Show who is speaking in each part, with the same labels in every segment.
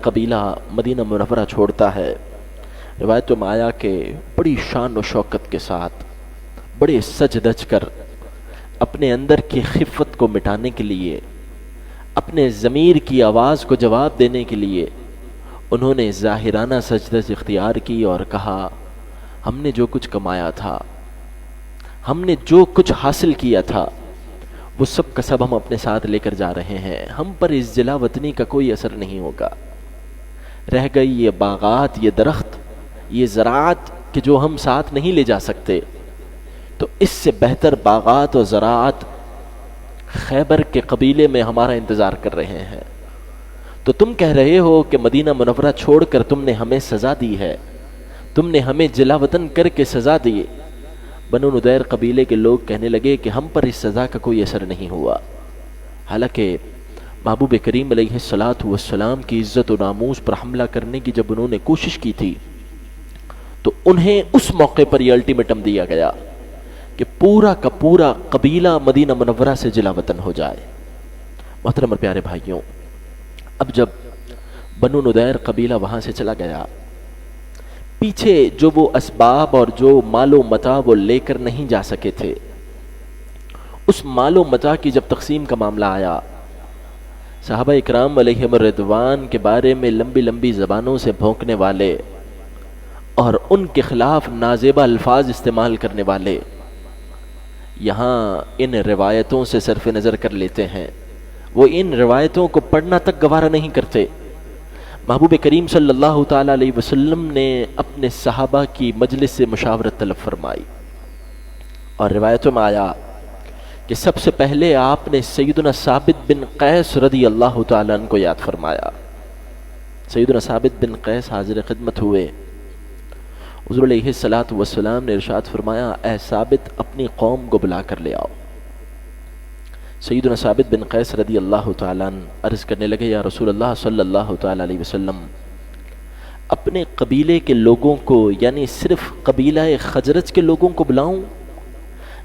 Speaker 1: قبیلہ مدینہ منورہ چھوڑتا ہے۔ روایتوں میں آیا کہ بڑی شان و شوکت کے ساتھ، بڑے سج دج کر، اپنے اندر کی خفت کو مٹانے کے لیے، اپنے ضمیر کی آواز کو جواب دینے کے لیے انہوں نے ظاہرانہ سجدہ اختیار کی اور کہا، ہم نے جو کچھ کمایا تھا، ہم نے جو کچھ حاصل کیا تھا، وہ سب کا سب ہم اپنے ساتھ لے کر جا رہے ہیں، ہم پر اس جلا وطنی کا کوئی اثر نہیں ہوگا۔ رہ گئی یہ باغات، یہ درخت، یہ زراعت کہ جو ہم ساتھ نہیں لے جا سکتے، تو اس سے بہتر باغات و زراعت خیبر کے قبیلے میں ہمارا انتظار کر رہے ہیں۔ تو تم کہہ رہے ہو کہ مدینہ منورہ چھوڑ کر تم نے ہمیں سزا دی ہے، تم نے ہمیں جلا وطن کر کے سزا دی۔ بنو ندیر قبیلے کے لوگ کہنے لگے کہ ہم پر اس سزا کا کوئی اثر نہیں ہوا، حالانکہ محبوب کریم علیہ السلام کی عزت و ناموس پر حملہ کرنے کی جب انہوں نے کوشش کی تھی تو انہیں اس موقع پر یہ الٹیمیٹم دیا گیا کہ پورا کا پورا قبیلہ مدینہ منورہ سے جلا وطن ہو جائے۔ محترم اور پیارے بھائیوں، اب جب بنو ندیر قبیلہ وہاں سے چلا گیا، پیچھے جو وہ اسباب اور جو مال و متاع وہ لے کر نہیں جا سکے تھے، اس مال و متاع کی جب تقسیم کا معاملہ آیا، صحابہ اکرام علیہم الرضوان کے بارے میں لمبی لمبی زبانوں سے بھونکنے والے اور ان کے خلاف نازیبہ الفاظ استعمال کرنے والے یہاں ان روایتوں سے صرف نظر کر لیتے ہیں، وہ ان روایتوں کو پڑھنا تک گوارا نہیں کرتے۔ محبوب کریم صلی اللہ تعالیٰ علیہ وسلم نے اپنے صحابہ کی مجلس سے مشاورت طلب فرمائی، اور روایتوں میں آیا کہ سب سے پہلے آپ نے سیدنا ثابت بن قیس رضی اللہ تعالیٰ عنہ کو یاد فرمایا۔ سیدنا ثابت بن قیس حاضر خدمت ہوئے، حضور علیہ السلام نے ارشاد فرمایا، اے ثابت اپنی قوم کو بلا کر لے آؤ۔ سیدنا ثابت بن قیس رضی اللہ تعالیٰ عنہ عرض کرنے لگے، یا رسول اللہ صلی اللہ تعالیٰ علیہ وسلم، اپنے قبیلے کے لوگوں کو یعنی صرف قبیلہ خزرج کے لوگوں کو بلاؤں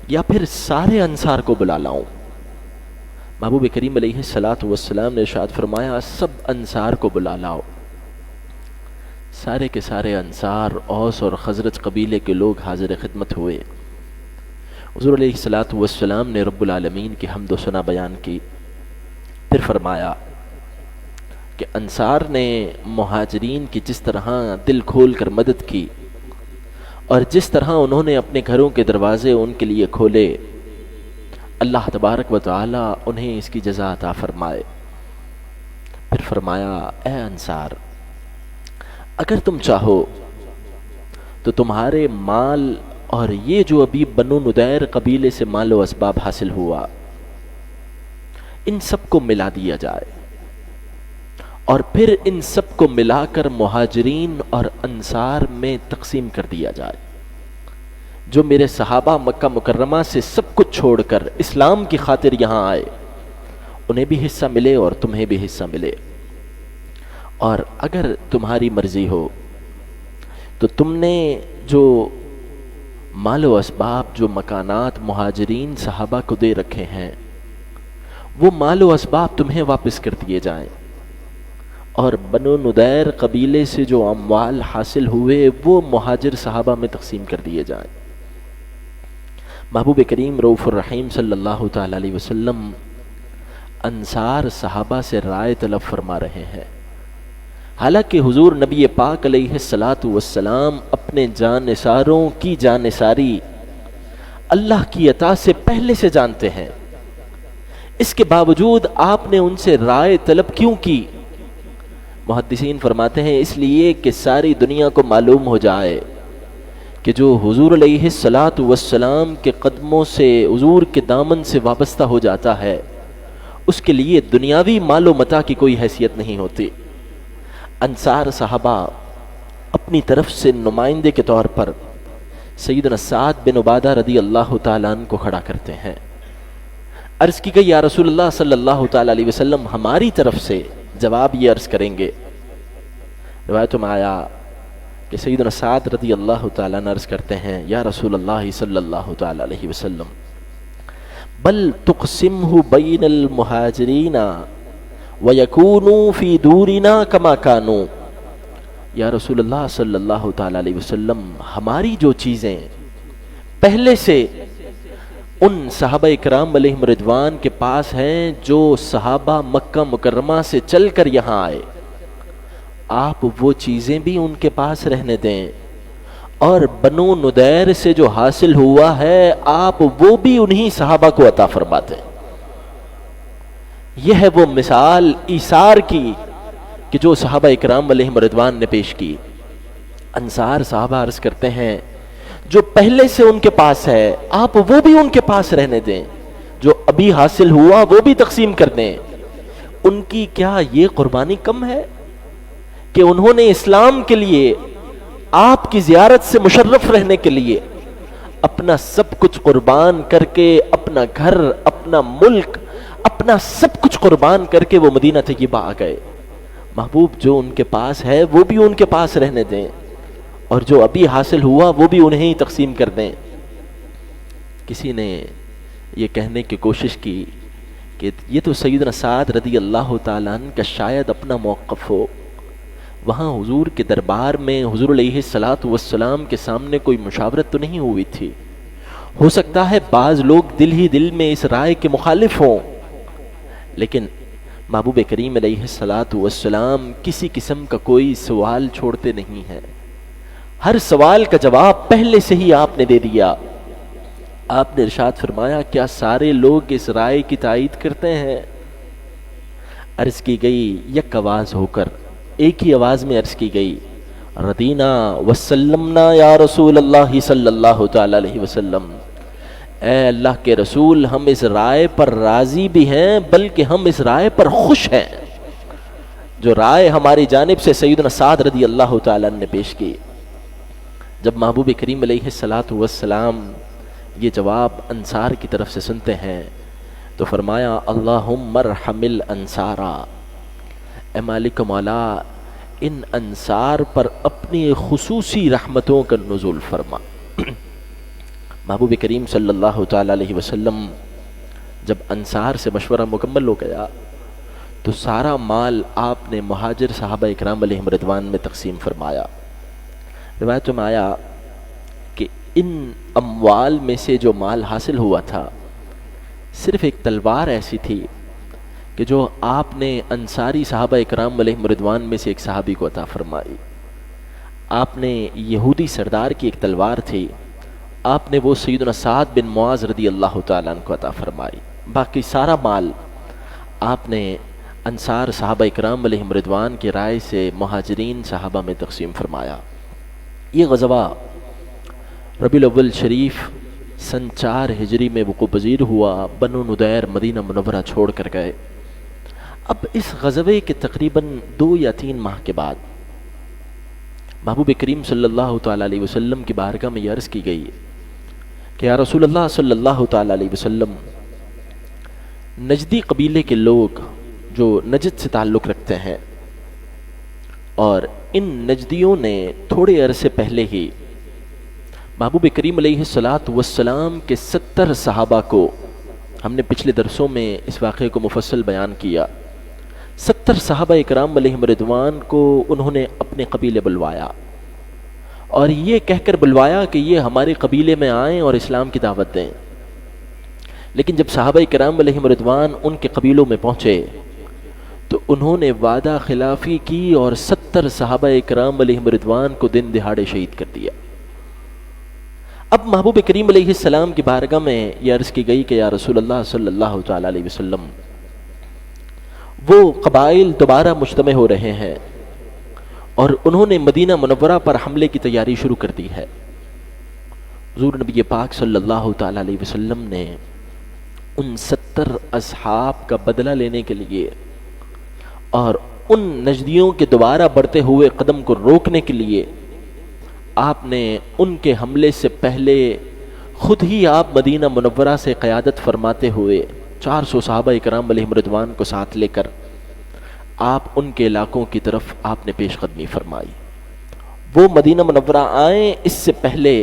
Speaker 1: یا پھر سارے انصار کو بلا لاؤں؟ محبوب کریم علیہ السلام نے ارشاد فرمایا، سب انصار کو بلا لاؤ۔ سارے کے سارے انصار، اوس اور خزرج قبیلے کے لوگ حاضر خدمت ہوئے۔ حضور علیہ السلام نے رب العالمین کی حمد و ثنا بیان کی، پھر فرمایا کہ انصار نے مہاجرین کی جس طرح دل کھول کر مدد کی اور جس طرح انہوں نے اپنے گھروں کے دروازے ان کے لیے کھولے، اللہ تبارک و تعالی انہیں اس کی جزا عطا فرمائے۔ پھر فرمایا، اے انصار، اگر تم چاہو تو تمہارے مال اور یہ جو ابھی بنو ندیر قبیلے سے مال و اسباب حاصل ہوا، ان سب کو ملا دیا جائے اور پھر ان سب کو ملا کر مہاجرین اور انصار میں تقسیم کر دیا جائے۔ جو میرے صحابہ مکہ مکرمہ سے سب کچھ چھوڑ کر اسلام کی خاطر یہاں آئے، انہیں بھی حصہ ملے اور تمہیں بھی حصہ ملے، اور اگر تمہاری مرضی ہو تو تم نے جو مال و اسباب، جو مکانات مہاجرین صحابہ کو دے رکھے ہیں، وہ مال و اسباب تمہیں واپس کر دیے جائیں، اور بنو ندیر قبیلے سے جو اموال حاصل ہوئے وہ مہاجر صحابہ میں تقسیم کر دیے جائیں۔ محبوب کریم رؤوف الرحیم صلی اللہ تعالیٰ علیہ وسلم انصار صحابہ سے رائے طلب فرما رہے ہیں، حالانکہ حضور نبی پاک علیہ السلام اپنے جانثاروں کی جانثاری اللہ کی عطا سے پہلے سے جانتے ہیں، اس کے باوجود آپ نے ان سے رائے طلب کیوں کی؟ محدثین فرماتے ہیں اس لیے کہ ساری دنیا کو معلوم ہو جائے کہ جو حضور علیہ السلام کے قدموں سے، حضور کے دامن سے وابستہ ہو جاتا ہے، اس کے لیے دنیاوی مال و متاع کی کوئی حیثیت نہیں ہوتی۔ انصار صحابہ اپنی طرف سے نمائندے کے طور پر سیدنا سعد بن عبادہ رضی اللہ تعالیٰ عنہ کو کھڑا کرتے ہیں۔ عرض کی گئی، یا رسول اللہ صلی اللہ تعالیٰ علیہ وسلم، ہماری طرف سے جواب یہ عرض کریں گے۔ روایتوں میں آیا کہ سیدنا سعد رضی اللہ تعالیٰ عنہ عرض کرتے ہیں، یا رسول اللہ صلی اللہ تعالیٰ علیہ وسلم، بل تقسمہ بین المہاجرین وَيَكُونُوا فِي دُورِنَا كَمَا كَانُوا. یا رسول اللہ صلی اللہ تعالی علیہ وسلم، ہماری جو چیزیں پہلے سے ان صحابہ اکرام علیہم رضوان کے پاس ہیں جو صحابہ مکہ مکرمہ سے چل کر یہاں آئے، آپ وہ چیزیں بھی ان کے پاس رہنے دیں، اور بنو ندیر سے جو حاصل ہوا ہے آپ وہ بھی انہی صحابہ کو عطا فرماتے ہیں. یہ ہے وہ مثال ایثار کی کہ جو صحابہ اکرام علیہم رضوان نے پیش کی. انصار صحابہ عرض کرتے ہیں جو پہلے سے ان کے پاس ہے آپ وہ بھی ان کے پاس رہنے دیں، جو ابھی حاصل ہوا وہ بھی تقسیم کر دیں. ان کی کیا یہ قربانی کم ہے کہ انہوں نے اسلام کے لیے، آپ کی زیارت سے مشرف رہنے کے لیے اپنا سب کچھ قربان کر کے، اپنا گھر، اپنا ملک، اپنا سب کچھ قربان کر کے وہ مدینہ طیبہ آ گئے. محبوب جو ان کے پاس ہے وہ بھی ان کے پاس رہنے دیں، اور جو ابھی حاصل ہوا وہ بھی انہیں ہی تقسیم کر دیں. کسی نے یہ کہنے کی کوشش کی کہ یہ تو سیدنا سعد رضی اللہ تعالیٰ عنہ کا شاید اپنا موقف ہو، وہاں حضور کے دربار میں حضور علیہ الصلوۃ والسلام کے سامنے کوئی مشاورت تو نہیں ہوئی تھی، ہو سکتا ہے بعض لوگ دل ہی دل میں اس رائے کے مخالف ہوں، لیکن محبوب کریم علیہ الصلوۃ والسلام کسی قسم کا کوئی سوال چھوڑتے نہیں ہیں. ہر سوال کا جواب پہلے سے ہی آپ نے دے دیا. آپ نے ارشاد فرمایا کیا سارے لوگ اس رائے کی تائید کرتے ہیں؟ عرض کی گئی یک آواز ہو کر، ایک ہی آواز میں عرض کی گئی رضینا وسلمنا یا رسول اللہ صلی اللہ تعالی علیہ وسلم. اے اللہ کے رسول، ہم اس رائے پر راضی بھی ہیں بلکہ ہم اس رائے پر خوش ہیں جو رائے ہماری جانب سے سیدنا سعد رضی اللہ تعالیٰ نے پیش کی. جب محبوب کریم علیہ الصلوۃ والسلام یہ جواب انصار کی طرف سے سنتے ہیں تو فرمایا اللہم ارحم الانصارا، اے مالک مولا ان انصار پر اپنی خصوصی رحمتوں کا نزول فرما. محبوب کریم صلی اللہ تعالی علیہ وسلم جب انصار سے مشورہ مکمل ہو گیا تو سارا مال آپ نے مہاجر صحابہ اکرام علیہم رضوان میں تقسیم فرمایا. روایتوں میں آیا کہ ان اموال میں سے جو مال حاصل ہوا تھا صرف ایک تلوار ایسی تھی کہ جو آپ نے انصاری صحابہ اکرام علیہم رضوان میں سے ایک صحابی کو عطا فرمائی. آپ نے یہودی سردار کی ایک تلوار تھی، آپ نے وہ سیدنا سعد بن معاذ رضی اللہ تعالیٰ عنہ کو عطا فرمائی. باقی سارا مال آپ نے انصار صحابہ اکرام علیہم رضوان کی رائے سے مہاجرین صحابہ میں تقسیم فرمایا. یہ غزوہ ربیع الاول شریف سن 4 ہجری میں وقوع پذیر ہوا. بنو ندیر مدینہ منورہ چھوڑ کر گئے. اب اس غزوے کے تقریباً 2 یا 3 ماہ کے بعد محبوب کریم صلی اللہ تعالیٰ علیہ وسلم کی بارگاہ میں یہ عرض کی گئی کہ یا رسول اللہ صلی اللہ تعالیٰ علیہ وسلم، نجدی قبیلے کے لوگ جو نجد سے تعلق رکھتے ہیں، اور ان نجدیوں نے تھوڑے عرصے پہلے ہی محبوب کریم علیہ الصلوۃ والسلام کے 70 صحابہ کو، ہم نے پچھلے درسوں میں اس واقعے کو مفصل بیان کیا، 70 صحابہ اکرام علیہم رضوان کو انہوں نے اپنے قبیلے بلوایا، اور یہ کہہ کر بلوایا کہ یہ ہمارے قبیلے میں آئیں اور اسلام کی دعوت دیں. لیکن جب صحابہ اکرام علیہم رضوان ان کے قبیلوں میں پہنچے تو انہوں نے وعدہ خلافی کی اور 70 صحابہ اکرام علیہم رضوان کو دن دہاڑے شہید کر دیا. اب محبوب کریم علیہ السلام کی بارگاہ میں یہ عرض کی گئی کہ یا رسول اللہ صلی اللہ تعالی علیہ وسلم، وہ قبائل دوبارہ مجتمع ہو رہے ہیں اور انہوں نے مدینہ منورہ پر حملے کی تیاری شروع کر دی ہے. حضور نبی پاک صلی اللہ تعالی علیہ وسلم نے ان 70 اصحاب کا بدلہ لینے کے لیے اور ان نجدیوں کے دوبارہ بڑھتے ہوئے قدم کو روکنے کے لیے آپ نے ان کے حملے سے پہلے خود ہی آپ مدینہ منورہ سے قیادت فرماتے ہوئے 400 صحابہ اکرام علیہم رضوان کو ساتھ لے کر آپ ان کے علاقوں کی طرف آپ نے پیش قدمی فرمائی. وہ مدینہ منورہ آئیں اس سے پہلے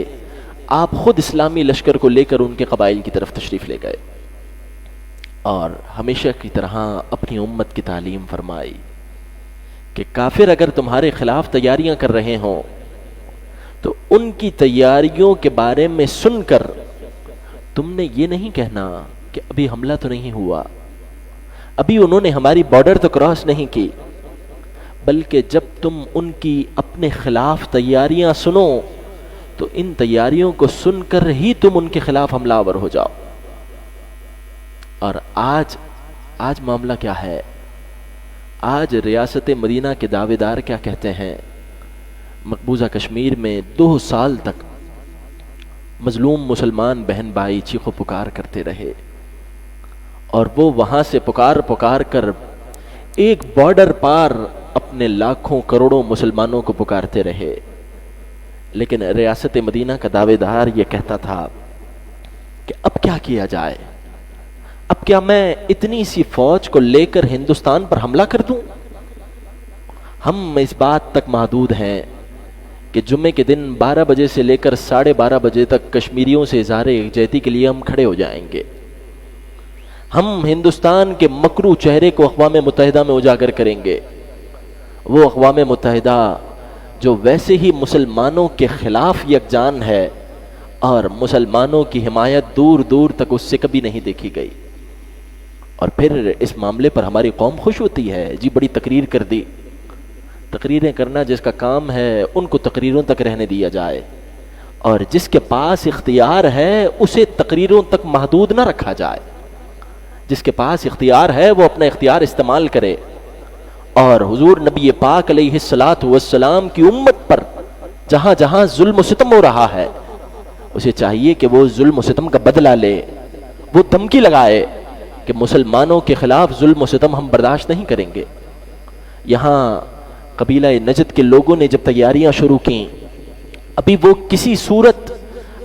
Speaker 1: آپ خود اسلامی لشکر کو لے کر ان کے قبائل کی طرف تشریف لے گئے. اور ہمیشہ کی طرح اپنی امت کی تعلیم فرمائی کہ کافر اگر تمہارے خلاف تیاریاں کر رہے ہوں تو ان کی تیاریوں کے بارے میں سن کر تم نے یہ نہیں کہنا کہ ابھی حملہ تو نہیں ہوا، ابھی انہوں نے ہماری بارڈر تو کراس نہیں کی، بلکہ جب تم ان کی اپنے خلاف تیاریاں سنو تو ان تیاریوں کو سن کر ہی تم ان کے خلاف حملہ آور ہو جاؤ۔ اور آج معاملہ کیا ہے؟ آج ریاست مدینہ کے دعوے دار کیا کہتے ہیں؟ مقبوضہ کشمیر میں 2 سال تک مظلوم مسلمان بہن بھائی چیخو پکار کرتے رہے، اور وہ وہاں سے پکار کر ایک بارڈر پار اپنے لاکھوں کروڑوں مسلمانوں کو پکارتے رہے، لیکن ریاست مدینہ کا دعوے دار یہ کہتا تھا کہ اب کیا کیا جائے؟ اب کیا میں اتنی سی فوج کو لے کر ہندوستان پر حملہ کر دوں؟ ہم اس بات تک محدود ہیں کہ جمعے کے دن 12 بجے سے لے کر 12:30 بجے تک کشمیریوں سے اظہار یکجہتی کے لیے ہم کھڑے ہو جائیں گے۔ ہم ہندوستان کے مکروہ چہرے کو اقوام متحدہ میں اجاگر کریں گے، وہ اقوام متحدہ جو ویسے ہی مسلمانوں کے خلاف یکجان ہے اور مسلمانوں کی حمایت دور دور تک اس سے کبھی نہیں دیکھی گئی۔ اور پھر اس معاملے پر ہماری قوم خوش ہوتی ہے، جی بڑی تقریر کر دی۔ تقریریں کرنا جس کا کام ہے ان کو تقریروں تک رہنے دیا جائے، اور جس کے پاس اختیار ہے اسے تقریروں تک محدود نہ رکھا جائے۔ جس کے پاس اختیار ہے وہ اپنا اختیار استعمال کرے، اور حضور نبی پاک علیہ الصلاۃ والسلام کی امت پر جہاں جہاں ظلم و ستم ہو رہا ہے اسے چاہیے کہ وہ ظلم و ستم کا بدلہ لے، وہ دھمکی لگائے کہ مسلمانوں کے خلاف ظلم و ستم ہم برداشت نہیں کریں گے۔ یہاں قبیلہ نجد کے لوگوں نے جب تیاریاں شروع کیں، ابھی وہ کسی صورت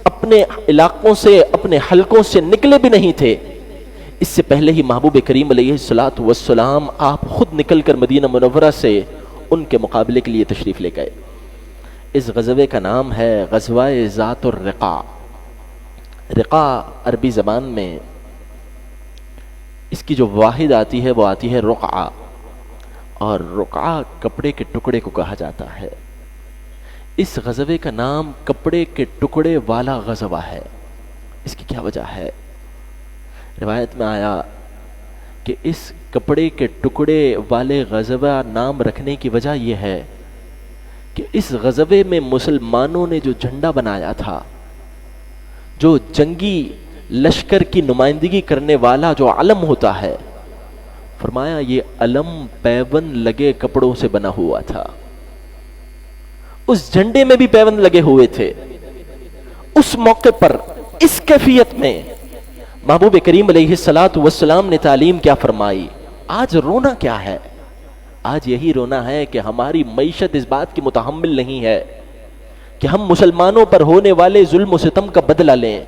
Speaker 1: اپنے علاقوں سے اپنے حلقوں سے نکلے بھی نہیں تھے، اس سے پہلے ہی محبوب کریم علیہ الصلاۃ والسلام آپ خود نکل کر مدینہ منورہ سے ان کے مقابلے کے لیے تشریف لے گئے۔ اس غزوے کا نام ہے غزوہ ذات الرقاع۔ رقاع عربی زبان میں اس کی جو واحد آتی ہے وہ آتی ہے رقعہ، اور رقعہ کپڑے کے ٹکڑے کو کہا جاتا ہے۔ اس غزوے کا نام کپڑے کے ٹکڑے والا غزوہ ہے۔ اس کی کیا وجہ ہے؟ روایت میں آیا کہ اس کپڑے کے ٹکڑے والے غزوہ نام رکھنے کی وجہ یہ ہے کہ اس غزوے میں مسلمانوں نے جو جھنڈا بنایا تھا، جو جنگی لشکر کی نمائندگی کرنے والا جو علم ہوتا ہے، فرمایا یہ علم پیوند لگے کپڑوں سے بنا ہوا تھا۔ اس جھنڈے میں بھی پیوند لگے ہوئے تھے۔ اس موقع پر اس کیفیت میں محبوب کریم علیہ الصلاۃ والسلام نے تعلیم کیا فرمائی؟ آج رونا کیا ہے؟ آج یہی رونا ہے کہ ہماری معیشت اس بات کی متحمل نہیں ہے کہ ہم مسلمانوں پر ہونے والے ظلم و ستم کا بدلہ لیں،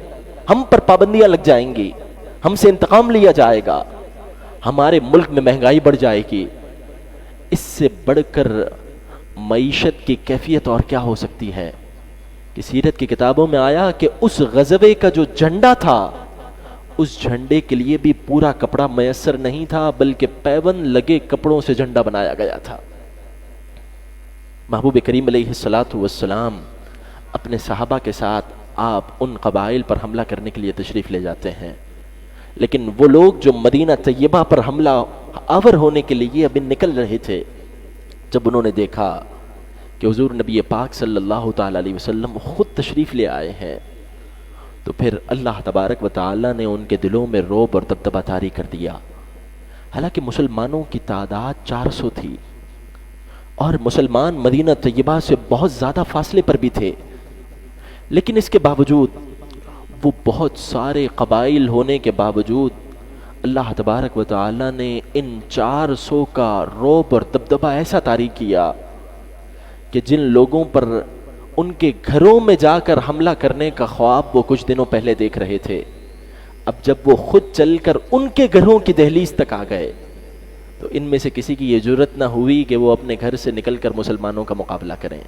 Speaker 1: ہم پر پابندیاں لگ جائیں گی، ہم سے انتقام لیا جائے گا، ہمارے ملک میں مہنگائی بڑھ جائے گی۔ اس سے بڑھ کر معیشت کی کیفیت اور کیا ہو سکتی ہے کہ سیرت کی کتابوں میں آیا کہ اس غزوے کا جو جھنڈا تھا، اس جھنڈے کے لیے بھی پورا کپڑا میسر نہیں تھا، بلکہ پیوند لگے کپڑوں سے جھنڈا بنایا گیا تھا۔ محبوب کریم علیہ الصلاۃ والسلام اپنے صحابہ کے ساتھ آپ ان قبائل پر حملہ کرنے کے لیے تشریف لے جاتے ہیں، لیکن وہ لوگ جو مدینہ طیبہ پر حملہ آور ہونے کے لیے ابھی نکل رہے تھے، جب انہوں نے دیکھا کہ حضور نبی پاک صلی اللہ تعالی علیہ وسلم خود تشریف لے آئے ہیں، تو پھر اللہ تبارک و تعالی نے ان کے دلوں میں رعب اور دبدبہ طاری کر دیا۔ حالانکہ مسلمانوں کی تعداد 400 تھی، اور مسلمان مدینہ طیبہ سے بہت زیادہ فاصلے پر بھی تھے، لیکن اس کے باوجود وہ بہت سارے قبائل ہونے کے باوجود اللہ تبارک و تعالی نے ان 400 کا رعب اور دبدبہ ایسا طاری کیا کہ جن لوگوں پر ان کے گھروں میں جا کر حملہ کرنے کا خواب وہ کچھ دنوں پہلے دیکھ رہے تھے، اب جب وہ خود چل کر ان کے گھروں کی دہلیز تک آ گئے تو ان میں سے کسی کی یہ جرت نہ ہوئی کہ وہ اپنے گھر سے نکل کر مسلمانوں کا مقابلہ کریں۔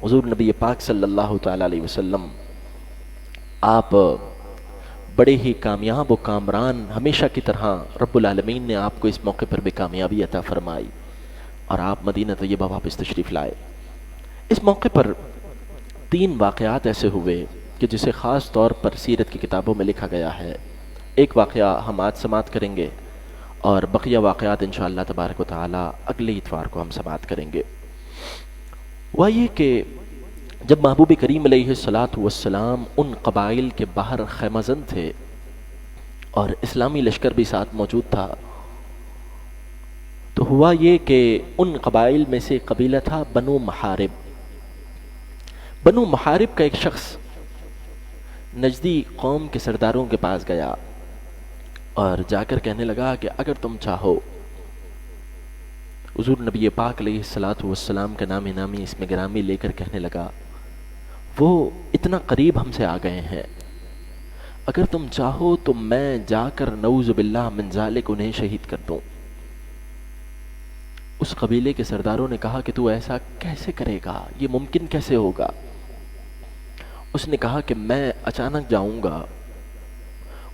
Speaker 1: حضور نبی پاک صلی اللہ تعالی علیہ وسلم آپ بڑے ہی کامیاب و کامران ہمیشہ کی طرح رب العالمین نے آپ کو اس موقع پر بھی کامیابی عطا فرمائی اور آپ مدینہ طیبہ واپس تشریف لائے۔ اس موقع پر 3 واقعات ایسے ہوئے کہ جسے خاص طور پر سیرت کی کتابوں میں لکھا گیا ہے۔ ایک واقعہ ہم آج سماعت کریں گے اور بقیہ واقعات انشاءاللہ تبارک و تعالی اگلے اتوار کو ہم سماعت کریں گے۔ وہ یہ کہ جب محبوب کریم علیہ السلام ان قبائل کے باہر خیمہ زن تھے اور اسلامی لشکر بھی ساتھ موجود تھا، تو ہوا یہ کہ ان قبائل میں سے قبیلہ تھا بنو محارب۔ بنو محارب کا ایک شخص نجدی قوم کے سرداروں کے پاس گیا اور جا کر کہنے لگا کہ اگر تم چاہو، حضور نبی پاک علیہ السلام کا نامی اس میں گرامی لے کر کہنے لگا، وہ اتنا قریب ہم سے آ گئے ہیں، اگر تم چاہو تو میں جا کر نعوذ باللہ من ذالک انہیں شہید کر دوں۔ اس قبیلے کے سرداروں نے کہا کہ تو ایسا کیسے کرے گا، یہ ممکن کیسے ہوگا؟ اس نے کہا کہ میں اچانک جاؤں گا،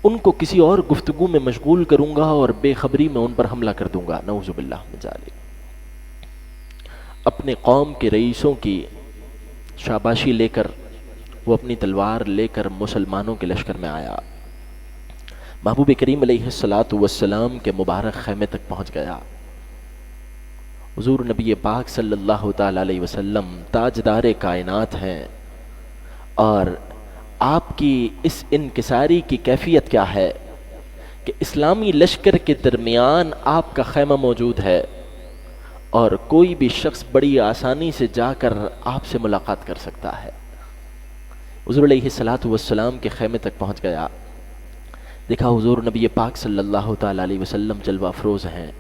Speaker 1: ان کو کسی اور گفتگو میں مشغول کروں گا اور بے خبری میں ان پر حملہ کر دوں گا، نعوذ باللہ من ذالک۔ اپنے قوم کے رئیسوں کی شاباشی لے کر وہ اپنی تلوار لے کر مسلمانوں کے لشکر میں آیا، محبوب کریم علیہ السلام کے مبارک خیمے تک پہنچ گیا۔ حضور نبی پاک صلی اللہ تعالی علیہ وسلم تاجدار کائنات ہیں، اور آپ کی اس انکساری کی کیفیت کیا ہے کہ اسلامی لشکر کے درمیان آپ کا خیمہ موجود ہے اور کوئی بھی شخص بڑی آسانی سے جا کر آپ سے ملاقات کر سکتا ہے۔ حضور علیہ السلام کے خیمے تک پہنچ گیا، دیکھا حضور نبی پاک صلی اللہ تعالی علیہ وسلم جلوہ افروز ہیں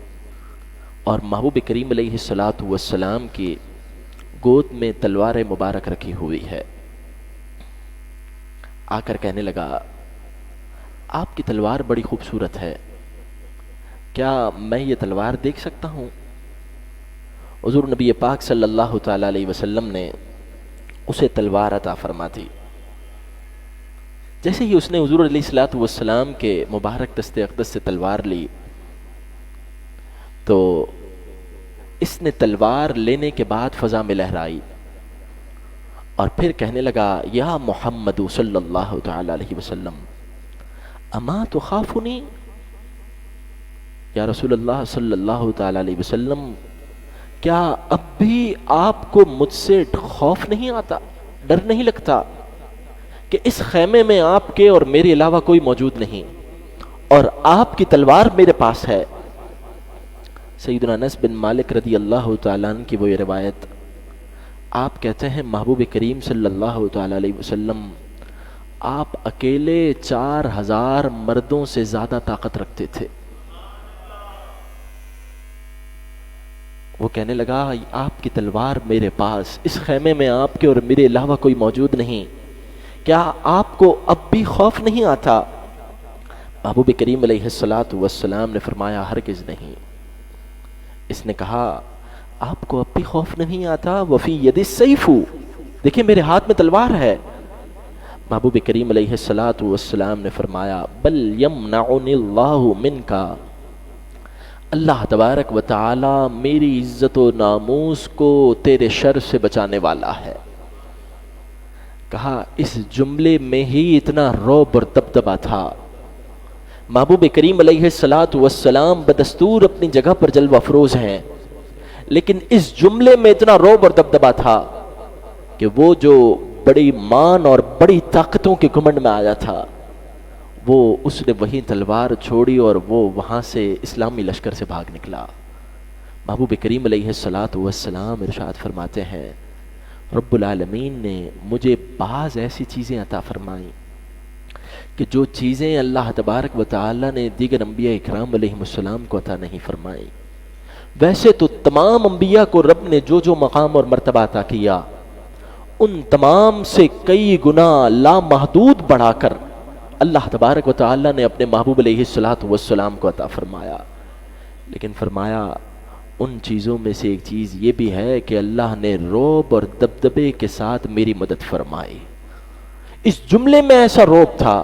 Speaker 1: اور محبوب کریم علیہ السلام کی گود میں تلوار مبارک رکھی ہوئی ہے۔ آ کر کہنے لگا، آپ کی تلوار بڑی خوبصورت ہے، کیا میں یہ تلوار دیکھ سکتا ہوں؟ حضور نبی پاک صلی اللہ تعالی علیہ وسلم نے اسے تلوار عطا فرما دی۔ جیسے ہی اس نے حضور علیہ السلام کے مبارک دست اقدس سے تلوار لی تو اس نے تلوار لینے کے بعد فضا میں لہرائی اور پھر کہنے لگا، یا محمد صلی اللہ تعالی علیہ وسلم اما تخافنی، یا رسول اللہ صلی اللہ تعالی علیہ وسلم کیا اب بھی آپ کو مجھ سے خوف نہیں آتا، ڈر نہیں لگتا کہ اس خیمے میں آپ کے اور میرے علاوہ کوئی موجود نہیں اور آپ کی تلوار میرے پاس ہے؟ سیدنا انس بن مالک رضی اللہ تعالیٰ عنہ کی وہ یہ روایت، آپ کہتے ہیں محبوب کریم صلی اللہ تعالی علیہ وسلم آپ اکیلے 4000 مردوں سے زیادہ طاقت رکھتے تھے۔ وہ کہنے لگا، آپ کی تلوار میرے پاس، اس خیمے میں آپ کے اور میرے علاوہ کوئی موجود نہیں، کیا آپ کو اب بھی خوف نہیں آتا؟ محبوب کریم علیہ السلام نے فرمایا، ہرگز نہیں۔ اس نے کہا، آپ کو اب بھی خوف نہیں آتا؟ وفی ید السیف، دیکھیں میرے ہاتھ میں تلوار ہے۔ محبوب کریم علیہ السلام نے فرمایا، بل یمنعنی اللہ منک، اللہ تبارک و تعالی میری عزت و ناموس کو تیرے شر سے بچانے والا ہے۔ کہا اس جملے میں ہی اتنا رعب اور دبدبا تھا۔ محبوب کریم علیہ السلام بدستور اپنی جگہ پر جلوہ افروز ہیں، لیکن اس جملے میں اتنا رعب اور دبدبا تھا کہ وہ جو بڑی مان اور بڑی طاقتوں کے گھمنڈ میں آیا تھا، وہ اس نے وہیں تلوار چھوڑی اور وہ وہاں سے اسلامی لشکر سے بھاگ نکلا۔ محبوب کریم علیہ السلام ارشاد فرماتے ہیں، رب العالمین نے مجھے بعض ایسی چیزیں عطا فرمائیں کہ جو چیزیں اللہ تبارک و تعالی نے دیگر انبیاء اکرام علیہ السلام کو عطا نہیں فرمائیں۔ ویسے تو تمام انبیاء کو رب نے جو جو مقام اور مرتبہ عطا کیا، ان تمام سے کئی گنا لامحدود بڑھا کر اللہ تبارک و تعالی نے اپنے محبوب علیہ السلام کو عطا فرمایا۔ لیکن فرمایا ان چیزوں میں سے ایک چیز یہ بھی ہے کہ اللہ نے رعب اور دبدبے کے ساتھ میری مدد فرمائی۔ اس جملے میں ایسا رعب تھا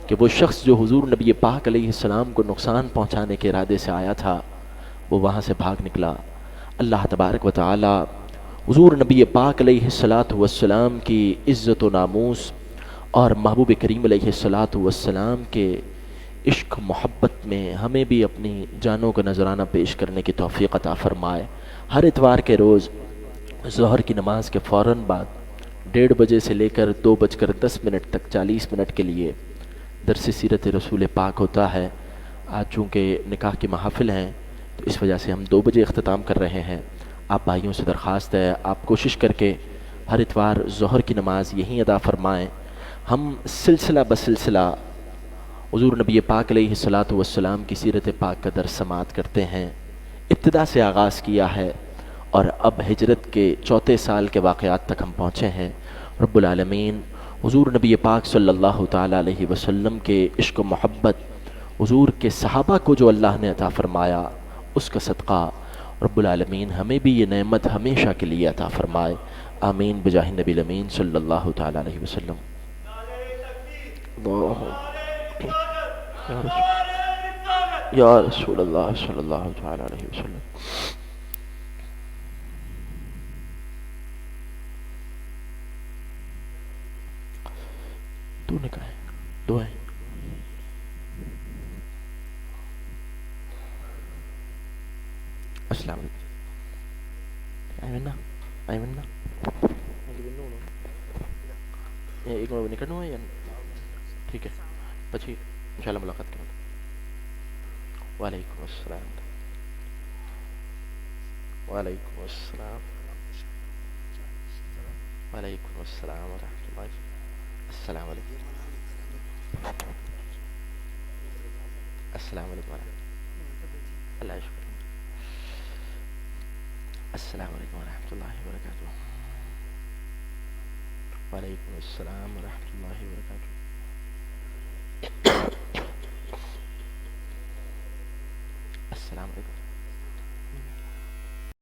Speaker 1: کہ وہ شخص جو حضور نبی پاک علیہ السلام کو نقصان پہنچانے کے ارادے سے آیا تھا وہ وہاں سے بھاگ نکلا۔ اللہ تبارک و تعالی حضور نبی پاک علیہ السلام کی عزت و ناموس اور محبوب کریم علیہ السلام کے عشق محبت میں ہمیں بھی اپنی جانوں کا نذرانہ پیش کرنے کی توفیق عطا فرمائے۔ ہر اتوار کے روز ظہر کی نماز کے فوراً بعد 1:30 بجے سے لے کر 2:10 تک 40 منٹ کے لیے درس سیرت رسول پاک ہوتا ہے۔ آج چونکہ نکاح کی محافل ہیں تو اس وجہ سے ہم 2 بجے اختتام کر رہے ہیں۔ آپ بھائیوں سے درخواست ہے آپ کوشش کر کے ہر اتوار ظہر کی نماز یہیں ادا فرمائیں۔ ہم سلسلہ بسلسلہ حضور نبی پاک علیہ السلام کی سیرت پاک کا درس سماعت کرتے ہیں۔ ابتدا سے آغاز کیا ہے اور اب ہجرت کے 4 سال کے واقعات تک ہم پہنچے ہیں۔ رب العالمین حضور نبی پاک صلی اللہ تعالیٰ علیہ وسلم کے عشق و محبت، حضور کے صحابہ کو جو اللہ نے عطا فرمایا اس کا صدقہ رب العالمین ہمیں بھی یہ نعمت ہمیشہ کے لیے عطا فرمائے۔ آمین بجاہ نبی الامین صلی اللہ تعالیٰ علیہ وسلم۔ یا رسول اللہ صلی اللہ تعالیٰ علیہ وسلم۔ تو نے کہا ہے دعائیں۔ السلام علیکم۔ ایمنا ایک منٹ نکلنا ہے یا ٹھیک ہے پچھی انشاءاللہ ملاقات کریں۔ وعلیکم السلام۔ وعلیکم السلام۔ وعلیکم السلام ورحمۃ اللہ۔ السلام علیکم۔ السلام علیکم ورحمۃ اللہ شکر۔ السلام علیکم ورحمۃ اللہ وبرکاتہ۔ وعلیکم السلام ورحمۃ اللہ وبرکاتہ۔ السلام علیکم۔